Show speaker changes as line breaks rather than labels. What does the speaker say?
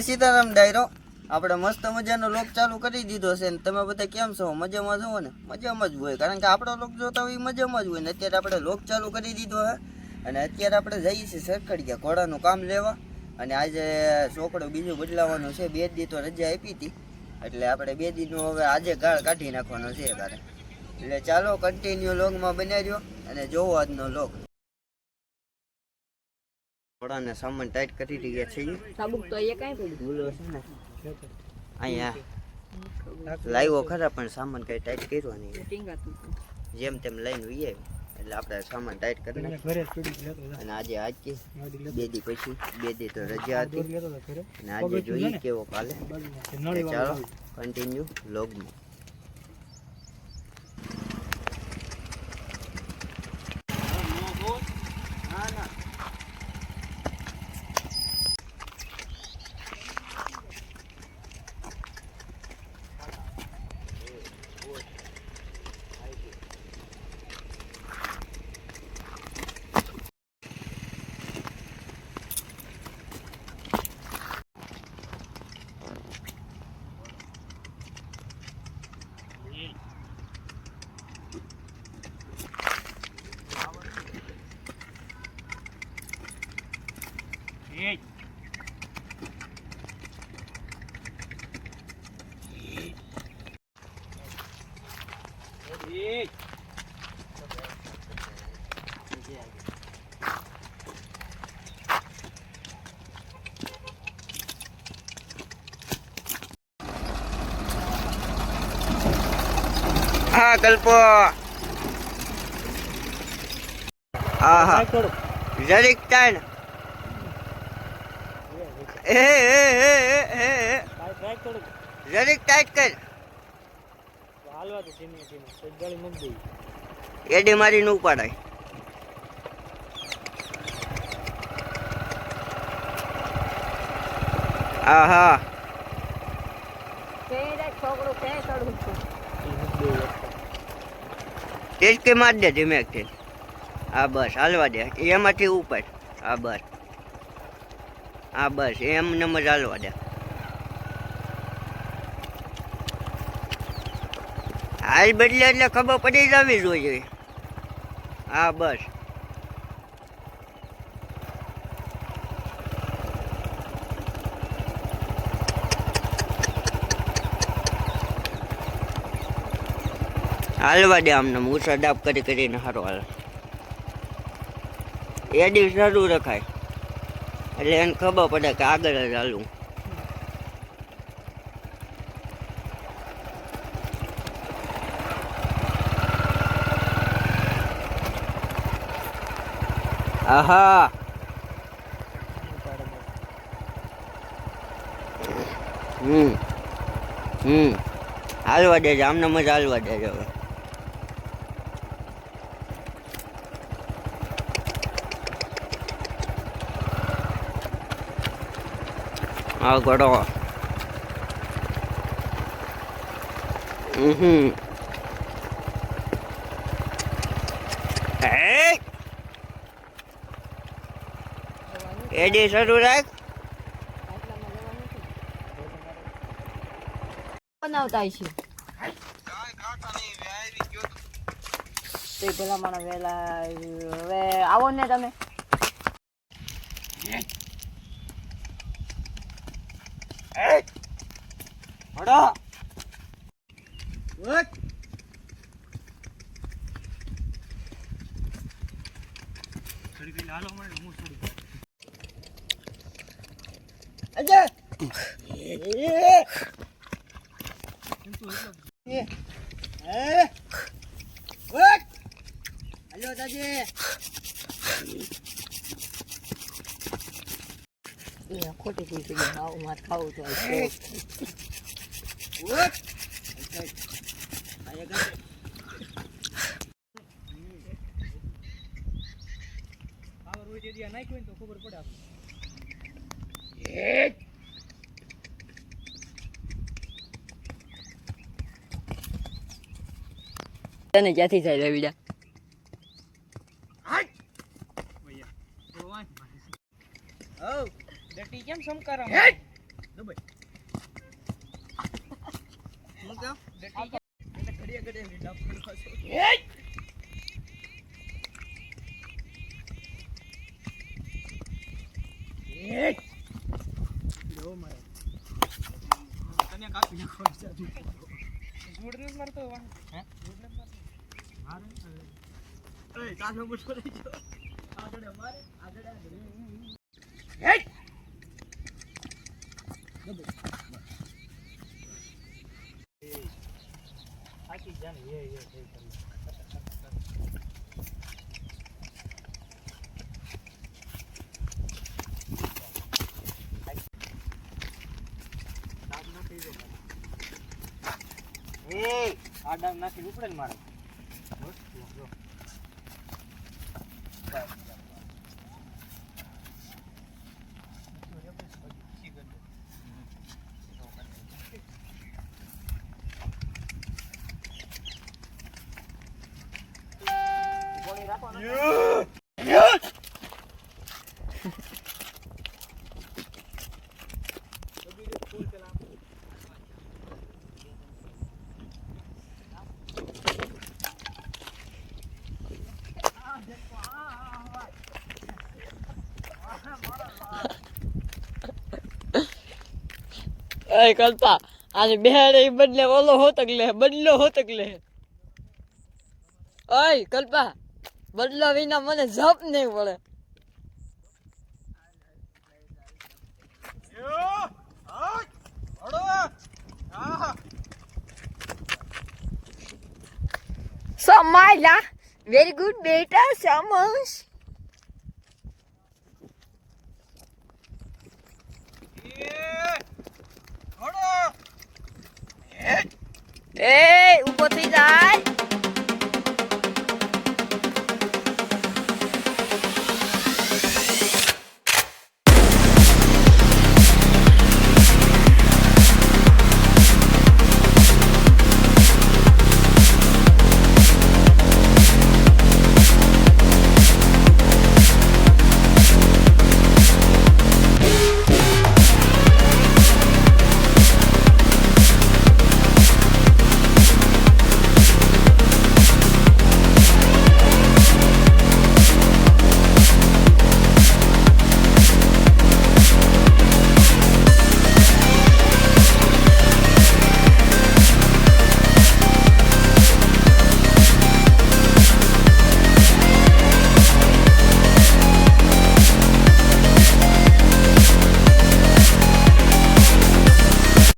સીતારામ ડાયરો આપણે મસ્ત મજાનો લોક ચાલુ કરી દીધો છે ને તમે બધા કેમ છો? મજામાં છો ને? મજામાં જ હોય, કારણ કે આપણો લોક જોતા હોય મજામાં જ હોય ને. અત્યારે આપણે લોક ચાલુ કરી દીધો હે અને અત્યારે આપણે જઈએ છીએ સરખડિયા ઘોડાનું કામ લેવા. અને આજે છોકરો બીજું બદલાવાનો છે. 2 દી તો રજા આપી હતી એટલે આપણે 2 દીનો હવે આજે ગાળ કાઢી નાખવાનો છે ઘરે. એટલે ચાલો કન્ટિન્યુ લોગમાં બન્યા રહ્યો અને જોવો આજનો લોગ. ઘોડાને સામાન ટાઈટ કરી રહ્યા છીએ.
સાબુક તો અહીંયા કાંઈ પડ્યું
ભૂલો છે ને અહીંયા લાવ્યો ખરા પણ સામાન કઈ ટાઈટ કર્યો નહીં. જેમ તેમ લઈને ઉઈએ એટલે આપણે સામાન ટાઈટ કરી નાખીએ. અને આજે આજથી 2 દી પછી 2 દી તો રજા હતી અને આજે જોઈએ કેવો કાલે. ચાલો કન્ટિન્યુ લોગમાં. હા કલ્પો આહા જરીક ટાઈમ જરીક ટાઈટ કર. એડી મારી નું ઉપાડાય. આહા
છોકરો ક્યાં ચડવું છે?
તેજ કે માર દે ધીમેકથી. હા બસ હાલવા દે એમાંથી ઉપર. હા બસ હા બસ એમ નમ જ હાલવા દે. હાલ બદલે એટલે ખબર પડી જવી જોઈએ. હા બસ હાલવા દે આમને મૂછા ડાપ કરી કરીને સારો હાલ. એડી શરૂ રખાય એટલે એને ખબર પડે કે આગળ જ હાલવું. આહા હાલવા દેજો આમને મજા હાલવા દેજો હવે. હા ઘોડો એડી શરૂ રાખ.
બનાવતા છે તે પેલા મને વેલા હવે આવો ને તમે.
હલો દાદી
ખોટી થઈ ગઈ. આવું મારે ખાવું તો
ખબર પડે.
તને ક્યાંથી થાય રવિડા?
ડટી કેમ સમકારા
જાઓ
એટલે ઘડીએ ઘડીએ લીધા પડવા છો. જો મારે તને કાપી નાખો છે. ગુડ ન્યૂઝ મારતો હે ગુડ ન્યૂઝ મારતો મારે એ તાનો મુઠો લઈ જો આગળ મારે આગળ હે આકી જાને એ કરી આ ડાંગ નાખી ઉપડે ને મારે
એ કલ્પા આજે બેહાડે ઈ બદલે ઓલો હોતક લે બદલો હોતક લે ઓય કલ્પા બદલો વિના મને જપ નહીં પડે સમાયલા વેરી ગુડ બેટા શામસ એ